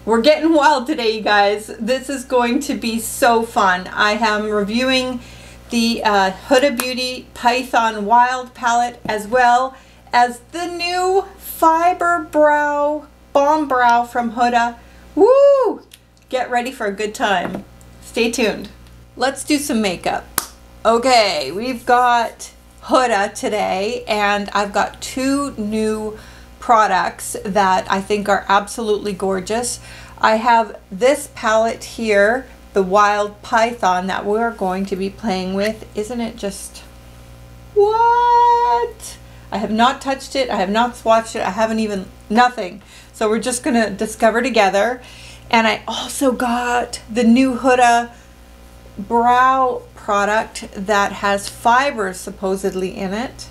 We're getting wild today, you guys. This is going to be so fun. I am reviewing the Huda Beauty Python Wild palette, as well as the new Fiber Brow Balm Brow from Huda. Woo! Get ready for a good time. Stay tuned. Let's do some makeup. Okay, we've got Huda today, and I've got two new products that I think are absolutely gorgeous. I have this palette here, the Wild Python, that we're going to be playing with. Isn't it just what? I have not touched it, I have not swatched it, I haven't even, nothing. So we're just gonna discover together. And I also got the new Huda brow product that has fibers supposedly in it,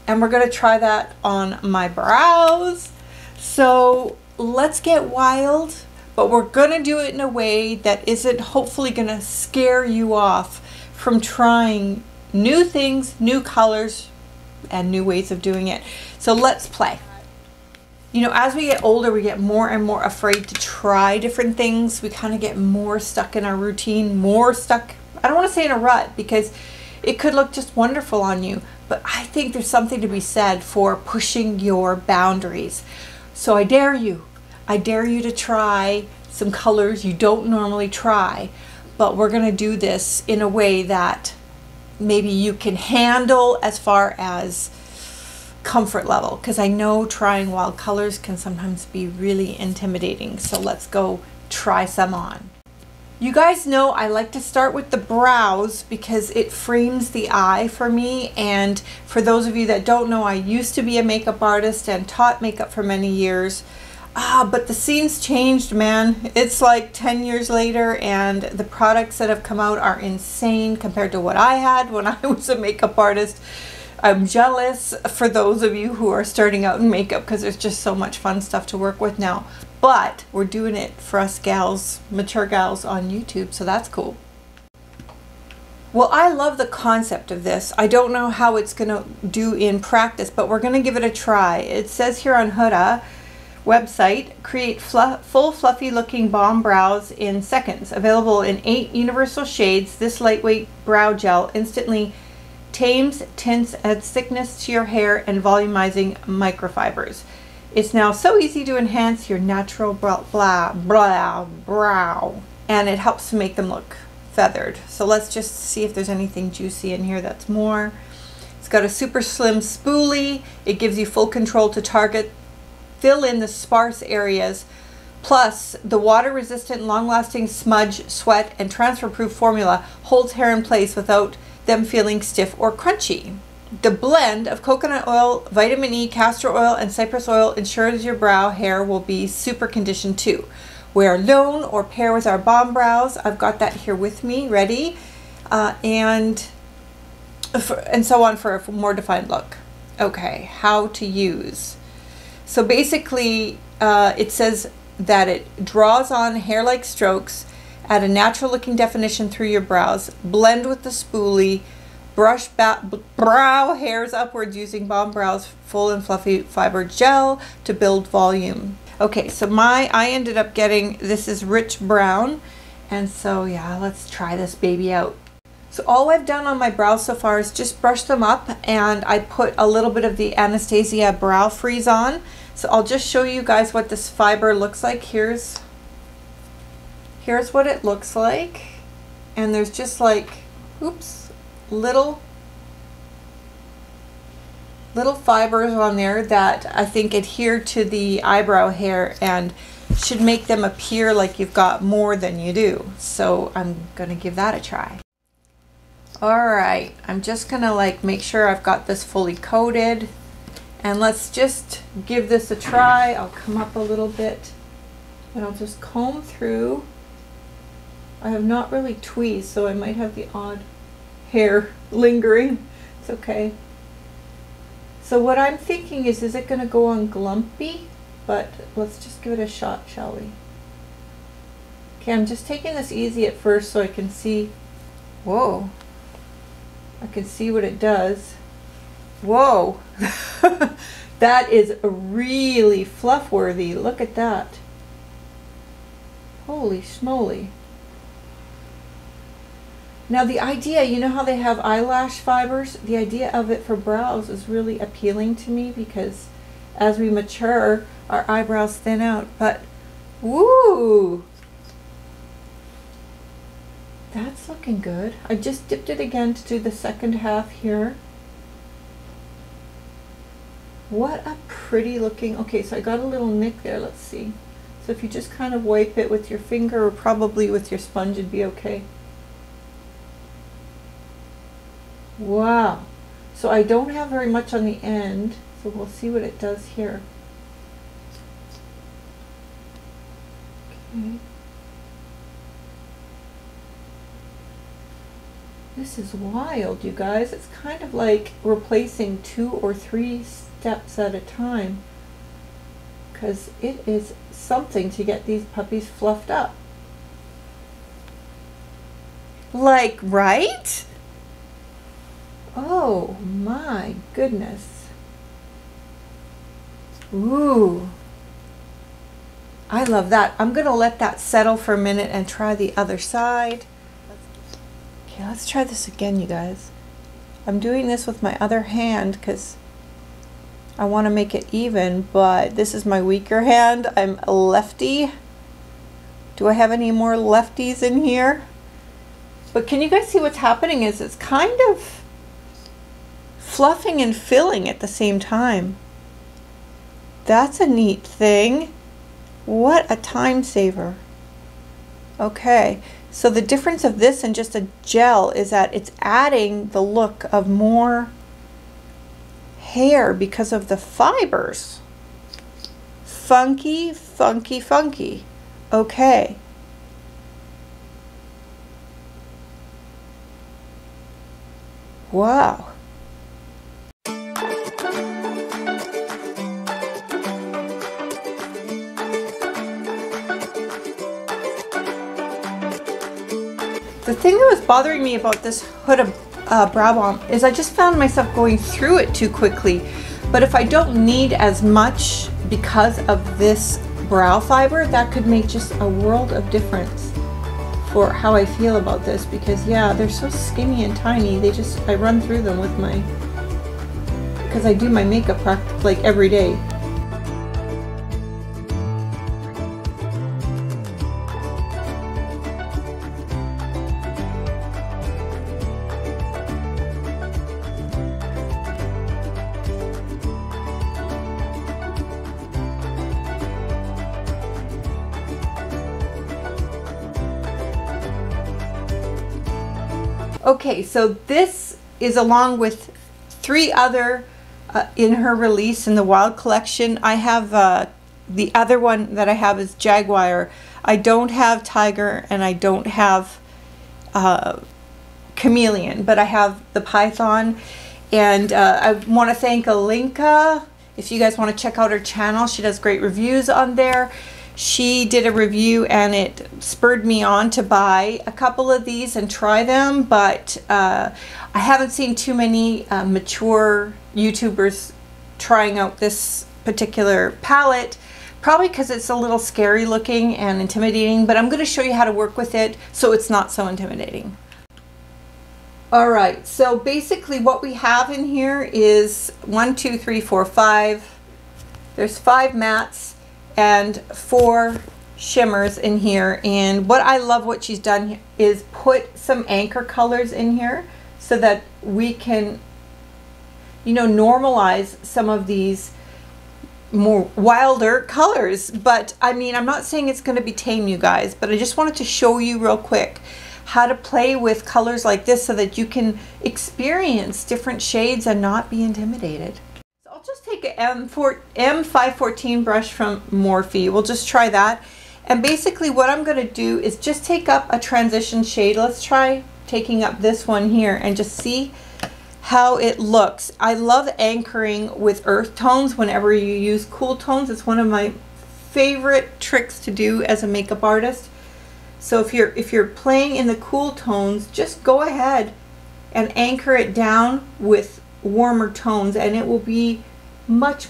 and we're going to try that on my brows. So let's get wild, but we're going to do it in a way that isn't hopefully going to scare you off from trying new things, new colors, and new ways of doing it. So let's play. You know, as we get older, we get more and more afraid to try different things. We kind of get more stuck in our routine, more stuck, I don't want to say in a rut, because it could look just wonderful on you, but I think there's something to be said for pushing your boundaries. So I dare you to try some colors you don't normally try, but we're going to do this in a way that maybe you can handle as far as comfort level, because I know trying wild colors can sometimes be really intimidating. So let's go try some on. You guys know I like to start with the brows because it frames the eye for me. And for those of you that don't know, I used to be a makeup artist and taught makeup for many years. But the scene's changed, man. It's like 10 years later, and the products that have come out are insane compared to what I had when I was a makeup artist. I'm jealous for those of you who are starting out in makeup because there's just so much fun stuff to work with now. But we're doing it for us gals, mature gals on YouTube, so that's cool. Well, I love the concept of this. I don't know how it's going to do in practice, but we're going to give it a try. It says here on Huda website, create full fluffy looking balm brows in seconds. Available in 8 universal shades, this lightweight brow gel instantly tames, tints, adds thickness to your hair and volumizing microfibers. It's now so easy to enhance your natural brow, and it helps to make them look feathered. So let's just see if there's anything juicy in here that's more. It's got a super slim spoolie. It gives you full control to target, fill in the sparse areas. Plus, the water-resistant, long-lasting smudge, sweat, and transfer-proof formula holds hair in place without them feeling stiff or crunchy. The blend of coconut oil, vitamin E, castor oil, and cypress oil ensures your brow hair will be super conditioned too. Wear alone or pair with our balm brows. I've got that here with me, ready, and so on for a more defined look. Okay, how to use. So basically, it says that it draws on hair-like strokes, add a natural-looking definition through your brows, blend with the spoolie, brush brow hairs upwards using Balm Brow's full and fluffy fiber gel to build volume. Okay, so I ended up getting, this is rich brown, and so yeah, let's try this baby out. So all I've done on my brows so far is just brush them up, and I put a little bit of the Anastasia Brow Freeze on. So I'll just show you guys what this fiber looks like. Here's what it looks like, and there's just like, oops, little fibers on there that I think adhere to the eyebrow hair and should make them appear like you've got more than you do. So I'm gonna give that a try. All right, I'm just gonna like make sure I've got this fully coated, and let's just give this a try. I'll come up a little bit and I'll just comb through. I have not really tweezed, so I might have the odd hair lingering. It's okay. So what I'm thinking is it going to go on glumpy? But let's just give it a shot, shall we? Okay, I'm just taking this easy at first so I can see. Whoa. I can see what it does. Whoa. That is really fluff worthy. Look at that. Holy schmoly. Now the idea, you know how they have eyelash fibers? The idea of it for brows is really appealing to me because as we mature, our eyebrows thin out. But, woo! That's looking good. I just dipped it again to do the second half here. What a pretty looking, okay, so I got a little nick there, let's see. So if you just kind of wipe it with your finger or probably with your sponge, it'd be okay. Wow. So I don't have very much on the end, so we'll see what it does here. Okay. This is wild, you guys. It's kind of like replacing 2 or 3 steps at a time, because it is something to get these puppies fluffed up. Like, right? Oh my goodness. Ooh. I love that. I'm gonna let that settle for a minute and try the other side. Okay, let's try this again, you guys. I'm doing this with my other hand because I want to make it even, but this is my weaker hand. I'm a lefty. Do I have any more lefties in here? But can you guys see what's happening is it's kind of fluffing and filling at the same time. That's a neat thing. What a time saver. Okay, so the difference of this and just a gel is that it's adding the look of more hair because of the fibers. Funky, funky, funky. Okay. Wow. The thing that was bothering me about this Huda brow balm is I just found myself going through it too quickly. But if I don't need as much because of this brow fiber, that could make just a world of difference for how I feel about this, because yeah, they're so skinny and tiny. I run through them with my, because I do my makeup like every day. Okay, so this is along with 3 other in her release in the Wild collection. I have the other one that I have is Jaguar. I don't have Tiger and I don't have Chameleon, but I have the Python. And I want to thank Alinka. If you guys want to check out her channel, she does great reviews on there. She did a review and it spurred me on to buy a couple of these and try them, but I haven't seen too many mature YouTubers trying out this particular palette, probably because it's a little scary looking and intimidating, but I'm going to show you how to work with it so it's not so intimidating. Alright, so basically what we have in here is 1, 2, 3, 4, 5. There's 5 mattes and 4 shimmers in here, and what I love what she's done is put some anchor colors in here so that we can, you know, normalize some of these more wilder colors. But I mean, I'm not saying it's going to be tame, you guys, but I just wanted to show you real quick how to play with colors like this so that you can experience different shades and not be intimidated. I'll just take an M514 brush from Morphe. We'll just try that. And basically what I'm going to do is just take up a transition shade. Let's try taking up this one here and just see how it looks. I love anchoring with earth tones whenever you use cool tones. It's one of my favorite tricks to do as a makeup artist. So if you're playing in the cool tones, just go ahead and anchor it down with warmer tones and it will be much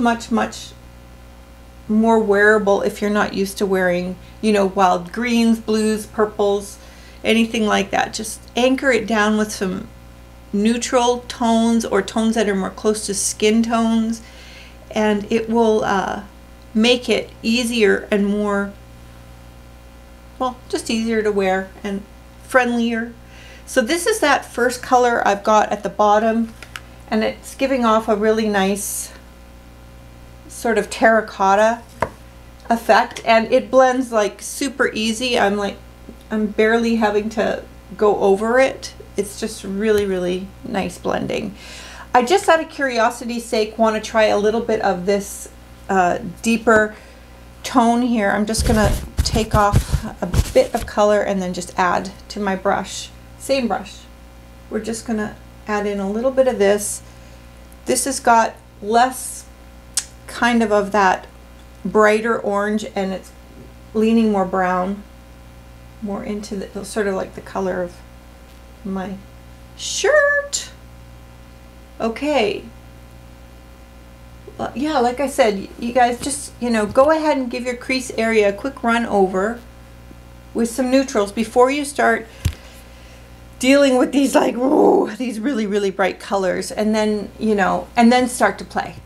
more wearable if you're not used to wearing, you know, wild greens, blues, purples, anything like that. Just anchor it down with some neutral tones or tones that are more close to skin tones, and it will make it easier and more, well, just easier to wear and friendlier. So this is that first color I've got at the bottom, and it's giving off a really nice sort of terracotta effect, and it blends like super easy. I'm barely having to go over it. It's just really, really nice blending. I just, out of curiosity's sake, want to try a little bit of this deeper tone here. I'm just gonna take off a bit of color and then just add to my brush. Same brush. We're just gonna add in a little bit of this. This has got less kind of that brighter orange, and it's leaning more brown, more into the sort of like the color of my shirt. Okay. Well, yeah, like I said, you guys just, you know, go ahead and give your crease area a quick run over with some neutrals before you start dealing with these, like, whoa, these really, really bright colors, and then, you know, and then start to play.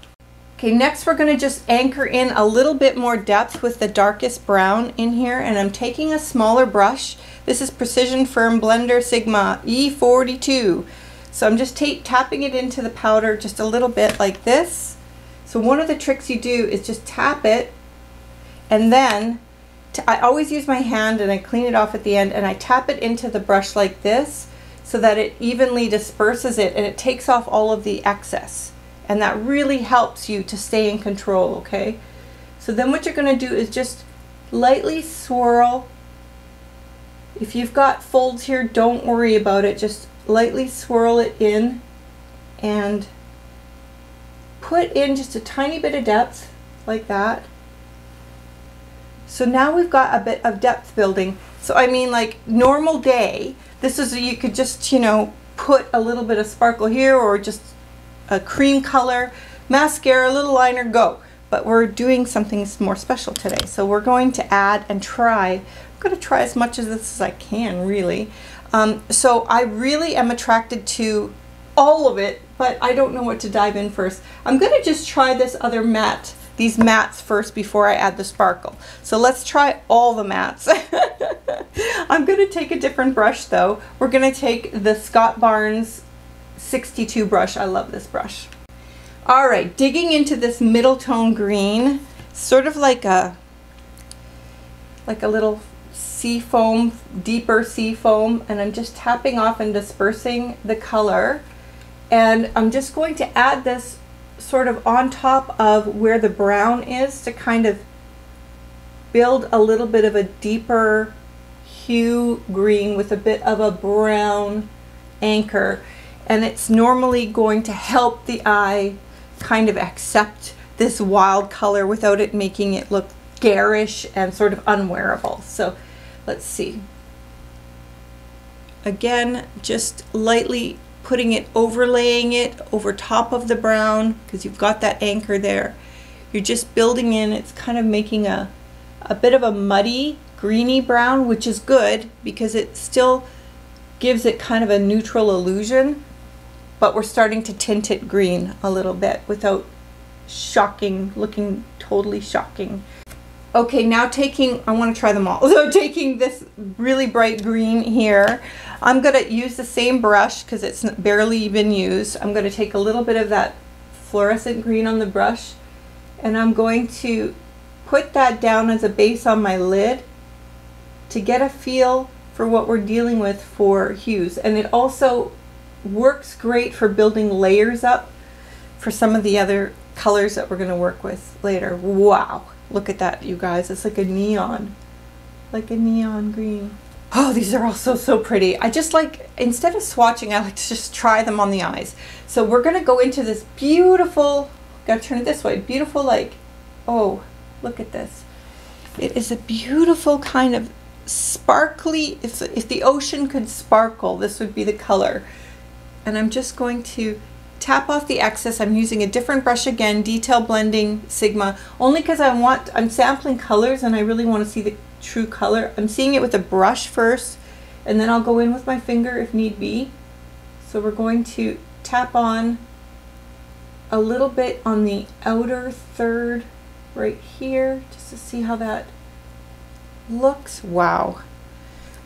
Okay, next we're going to just anchor in a little bit more depth with the darkest brown in here, and I'm taking a smaller brush. This is Precision Firm Blender Sigma E42. So I'm just tapping it into the powder just a little bit like this. So one of the tricks you do is just tap it, and then I always use my hand and I clean it off at the end, and I tap it into the brush like this so that it evenly disperses it and it takes off all of the excess. And that really helps you to stay in control, okay? So then what you're going to do is just lightly swirl. If you've got folds here, don't worry about it. Just lightly swirl it in and put in just a tiny bit of depth like that. So now we've got a bit of depth building. So I mean, like, normal day, this is, you could just, you know, put a little bit of sparkle here, or just a cream color, mascara, little liner, go. But we're doing something more special today. So we're going to add and try. I'm going to try as much of this as I can, really. So I really am attracted to all of it, but I don't know what to dive in first. I'm going to just try this other matte, these mattes first before I add the sparkle. So let's try all the mattes. I'm going to take a different brush though. We're going to take the Scott Barnes 62 brush. I love this brush. All right, digging into this middle tone green, sort of like a little sea foam, deeper sea foam, and I'm just tapping off and dispersing the color. And I'm just going to add this sort of on top of where the brown is to kind of build a little bit of a deeper hue green with a bit of a brown anchor. And it's normally going to help the eye kind of accept this wild color without it making it look garish and sort of unwearable. So let's see. Again, just lightly putting it, overlaying it over top of the brown, because you've got that anchor there. You're just building in, it's kind of making a bit of a muddy, greeny brown, which is good because it still gives it kind of a neutral illusion, but we're starting to tint it green a little bit without shocking, looking totally shocking. Okay, now I want to try them all. So taking this really bright green here, I'm going to use the same brush because it's barely been used. I'm going to take a little bit of that fluorescent green on the brush, and I'm going to put that down as a base on my lid to get a feel for what we're dealing with for hues. And it also works great for building layers up for some of the other colors that we're going to work with later. Wow. Look at that, you guys. It's like a neon green. Oh, these are all so pretty. I just like, instead of swatching, I like to just try them on the eyes. So we're going to go into this beautiful, gotta turn it this way, beautiful, like, oh, look at this. It is a beautiful kind of sparkly, if the ocean could sparkle, this would be the color. And I'm just going to tap off the excess. I'm using a different brush again, Detail Blending Sigma, only because I'm sampling colors and I really want to see the true color. I'm seeing it with a brush first, and then I'll go in with my finger if need be. So we're going to tap on a little bit on the outer third right here, just to see how that looks. Wow.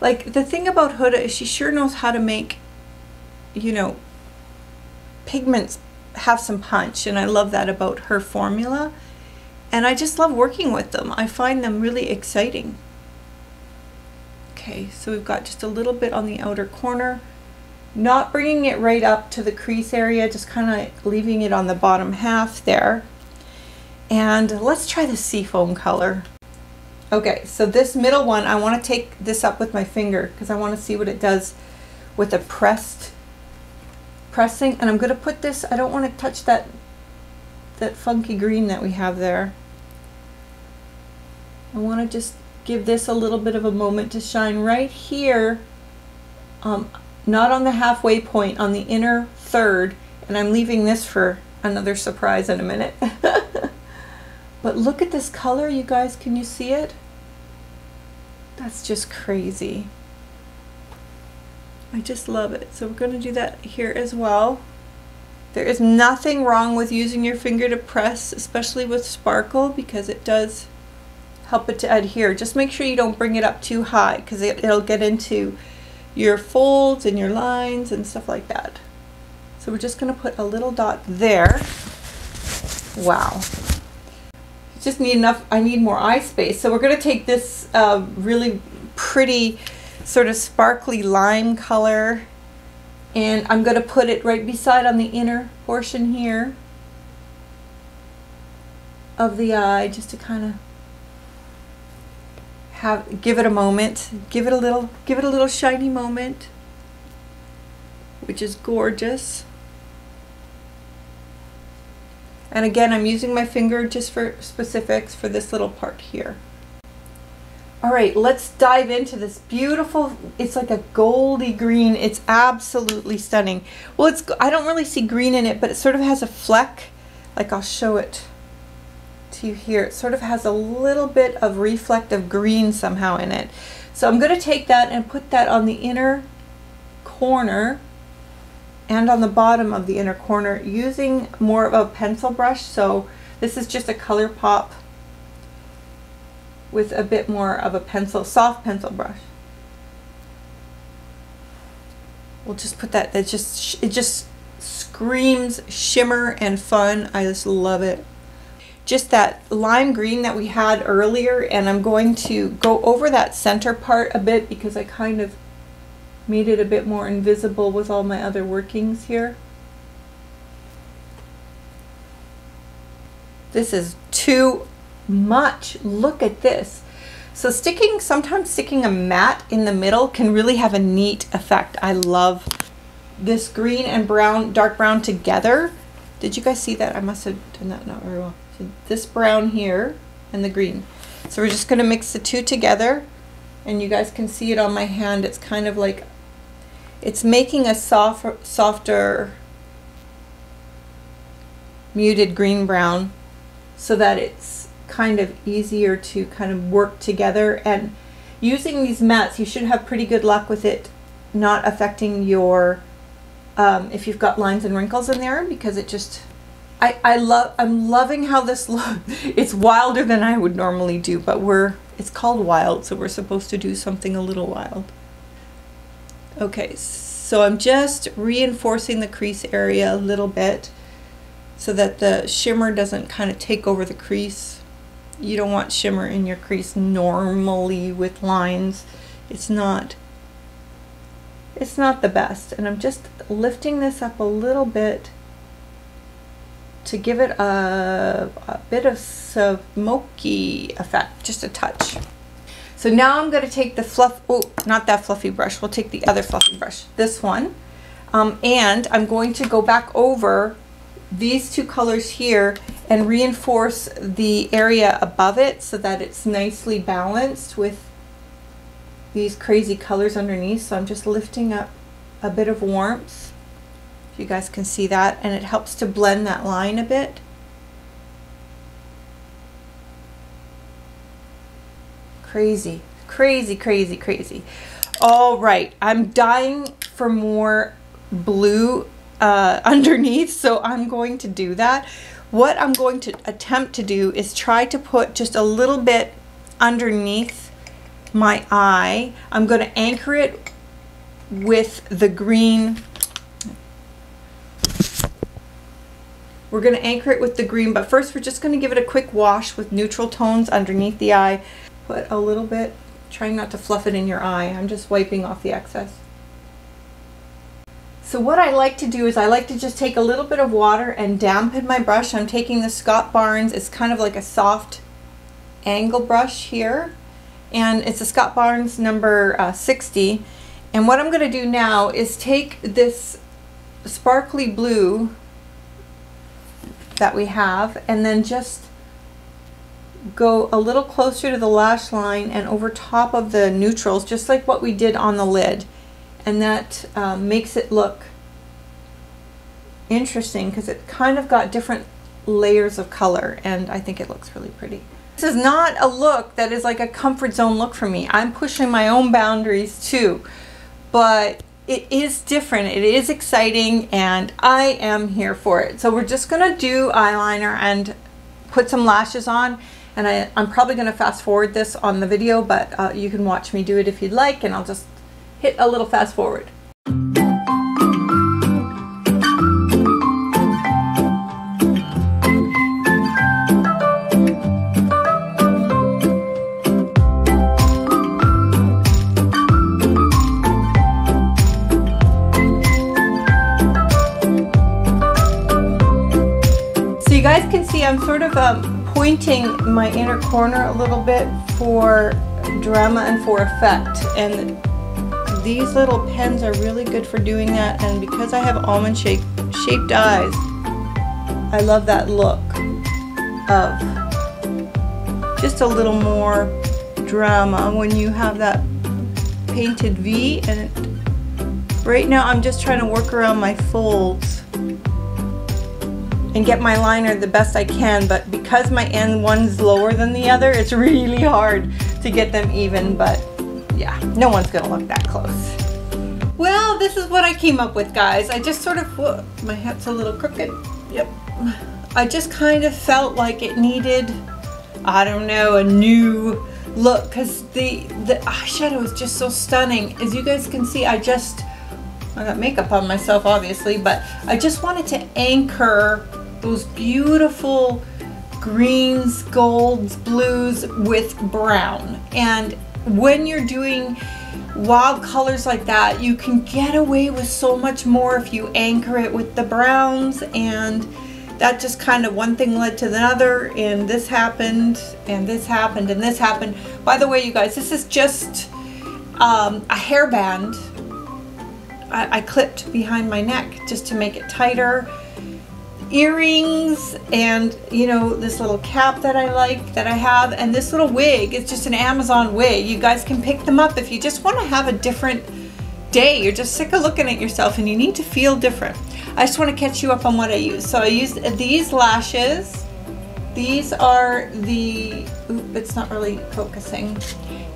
Like, the thing about Huda is she sure knows how to make, you know, pigments have some punch, and I love that about her formula, and I just love working with them. I find them really exciting. Okay, so we've got just a little bit on the outer corner, not bringing it right up to the crease area, just kind of leaving it on the bottom half there. And let's try the seafoam color. Okay, so this middle one, I want to take this up with my finger because I want to see what it does with a pressing, and I'm going to put this, I don't want to touch that funky green that we have there. I want to just give this a little bit of a moment to shine right here, not on the halfway point, on the inner third, and I'm leaving this for another surprise in a minute. But look at this color, you guys, can you see it? That's just crazy. I just love it. So we're going to do that here as well. There is nothing wrong with using your finger to press, especially with sparkle, because it does help it to adhere. Just make sure you don't bring it up too high, because it'll get into your folds and your lines and stuff like that. So we're just going to put a little dot there. Wow. Just need enough, I need more eye space. So we're going to take this really pretty sort of sparkly lime color, and I'm going to put it right beside on the inner portion here of the eye, just to kind of give it a moment, give it a little shiny moment, which is gorgeous. And again, I'm using my finger just for specifics for this little part here. All right, let's dive into this beautiful, it's like a goldy green. It's absolutely stunning. Well, I don't really see green in it, but it sort of has a fleck. Like, I'll show it to you here. It sort of has a little bit of reflective green somehow in it. So I'm going to take that and put that on the inner corner and on the bottom of the inner corner using more of a pencil brush. So this is just a Color Pop with a bit more of a pencil, soft pencil brush. We'll just put that, it just screams shimmer and fun. I just love it. Just that lime green that we had earlier, and I'm going to go over that center part a bit because I kind of made it a bit more invisible with all my other workings here. This is too much. Look at this. So sometimes sticking a matte in the middle can really have a neat effect. I love this green and brown, dark brown together. Did you guys see that? I must have done that not very well. So this brown here and the green. So we're just going to mix the two together, and you guys can see it on my hand. It's kind of like, it's making a softer muted green brown, so that it's kind of easier to kind of work together. And using these mattes, you should have pretty good luck with it not affecting your if you've got lines and wrinkles in there, because it just, I'm loving how this looks. It's wilder than I would normally do, but it's called wild, so we're supposed to do something a little wild. Okay, so I'm just reinforcing the crease area a little bit so that the shimmer doesn't kind of take over the crease. You don't want shimmer in your crease normally with lines. It's not the best. And I'm just lifting this up a little bit to give it a bit of smoky effect, just a touch. So now I'm going to take the not that fluffy brush, we'll take the other fluffy brush, this one, and I'm going to go back over these two colors here and reinforce the area above it so that it's nicely balanced with these crazy colors underneath. So I'm just lifting up a bit of warmth If you guys can see that, and it helps to blend that line a bit. Crazy, crazy, crazy, crazy. All right, I'm dying for more blue underneath, so I'm going to do that. What I'm going to attempt to do is try to put just a little bit underneath my eye. I'm going to anchor it with the green. We're going to anchor it with the green, but first we're just going to give it a quick wash with neutral tones underneath the eye. Put a little bit, trying not to fluff it in your eye. I'm just wiping off the excess. So what I like to do is I like to just take a little bit of water and dampen my brush. I'm taking the Scott Barnes. It's kind of like a soft angle brush here. And it's a Scott Barnes number 60. And what I'm going to do now is take this sparkly blue that we have and then just go a little closer to the lash line and over top of the neutrals, just like what we did on the lid. And that makes it look interesting because it kind of got different layers of color, and I think it looks really pretty. This is not a look that is like a comfort zone look for me. I'm pushing my own boundaries too, but it is different, it is exciting, and I am here for it. So we're just gonna do eyeliner and put some lashes on, and I'm probably gonna fast forward this on the video, but you can watch me do it if you'd like, and I'll just hit a little fast forward. So you guys can see I'm sort of pointing my inner corner a little bit for drama and for effect, and these little pens are really good for doing that, and because I have almond shaped eyes, I love that look of just a little more drama when you have that painted V. And right now I'm just trying to work around my folds and get my liner the best I can, but because my end one's lower than the other, it's really hard to get them even, but yeah, no one's gonna look that close. Well, this is what I came up with, guys. I just sort of, whoa, my hat's a little crooked. Yep. I just kind of felt like it needed, I don't know, a new look, because the eyeshadow is just so stunning. As you guys can see, I got makeup on myself, obviously, but I just wanted to anchor those beautiful greens, golds, blues with brown. And when you're doing wild colors like that, you can get away with so much more if you anchor it with the browns. And that just kind of, one thing led to another, and this happened, and this happened, and this happened. By the way, you guys, this is just a hairband I clipped behind my neck just to make it tighter. Earrings, and you know, this little cap that I like, that I have, and this little wig is just an Amazon wig. You guys can pick them up if you just want to have a different day. You're just sick of looking at yourself and you need to feel different. I just want to catch you up on what I use. So I used these lashes. These are the, oop, it's not really focusing.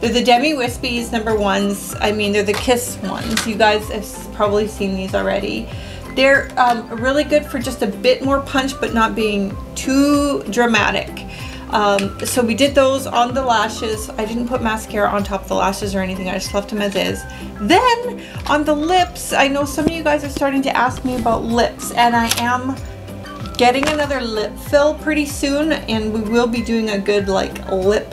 They're the Demi Wispies number ones. I mean, they're the Kiss ones. You guys have probably seen these already. They're really good for just a bit more punch, but not being too dramatic. So we did those on the lashes. I didn't put mascara on top of the lashes or anything. I just left them as is. Then on the lips, I know some of you guys are starting to ask me about lips, and I am getting another lip fill pretty soon, and we will be doing a good like lip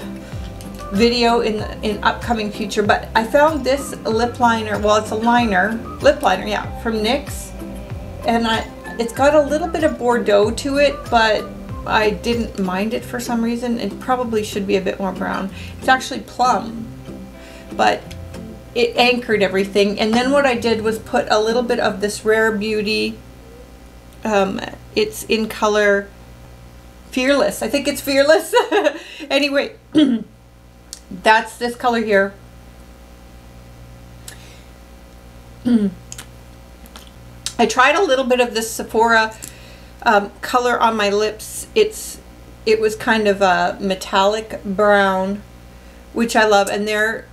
video in upcoming future. But I found this lip liner, well, it's a liner, lip liner, yeah, from NYX. And it's got a little bit of Bordeaux to it, but I didn't mind it for some reason. It probably should be a bit more brown. It's actually plum, but it anchored everything. And then what I did was put a little bit of this Rare Beauty. It's in color Fearless. I think it's Fearless. Anyway, that's this color here. I tried a little bit of this Sephora color on my lips. It was kind of a metallic brown, which I love, and they're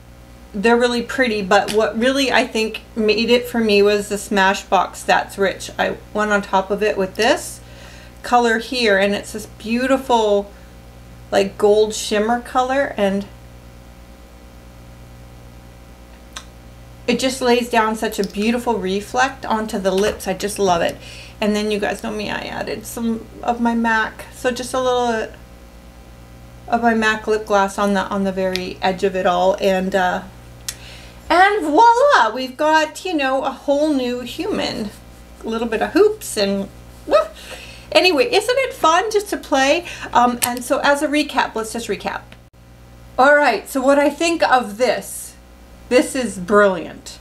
really pretty, but what really I think made it for me was the Smashbox That's Rich. I went on top of it with this color here, and it's this beautiful like gold shimmer color, and it just lays down such a beautiful reflect onto the lips. I just love it. And then you guys know me, I added some of my MAC, so just a little of my MAC lip gloss on the very edge of it all, and voila, we've got, you know, a whole new human. A little bit of hoops and woo. Anyway, isn't it fun just to play? And so as a recap, let's just recap. All right, so what I think of this is brilliant.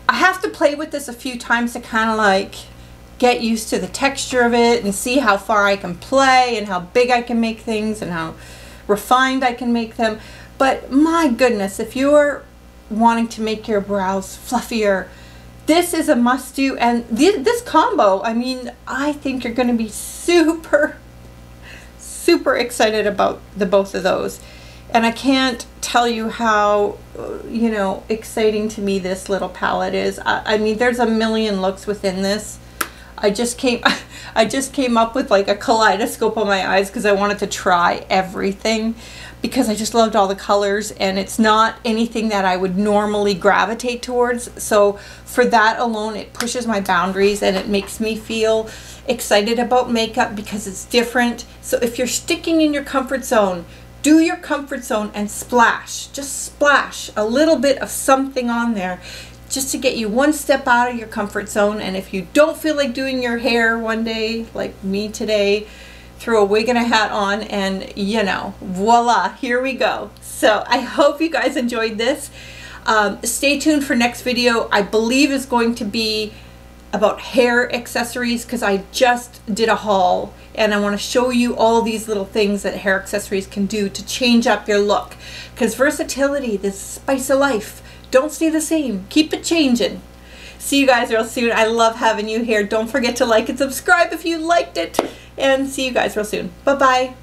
I have to play with this a few times to kind of like get used to the texture of it and see how far I can play and how big I can make things and how refined I can make them. But my goodness, if you're wanting to make your brows fluffier, this is a must-do. And this combo, I mean, I think you're going to be super excited about the both of those. And I can't tell you how, you know, exciting to me this little palette is. I mean, there's a million looks within this. I just came up with like a kaleidoscope on my eyes because I wanted to try everything, because I just loved all the colors, and it's not anything that I would normally gravitate towards. So for that alone, it pushes my boundaries and it makes me feel excited about makeup because it's different. So if you're sticking in your comfort zone, do your comfort zone and splash. Just splash a little bit of something on there, just to get you one step out of your comfort zone. And if you don't feel like doing your hair one day, like me today, throw a wig and a hat on, and you know, voila, here we go. So I hope you guys enjoyed this. Stay tuned for next video. I believe is going to be about hair accessories, because I just did a haul and I want to show you all these little things that hair accessories can do to change up your look, because versatility, the spice of life. Don't stay the same. Keep it changing. See you guys real soon. I love having you here. Don't forget to like and subscribe if you liked it. And see you guys real soon. Bye-bye.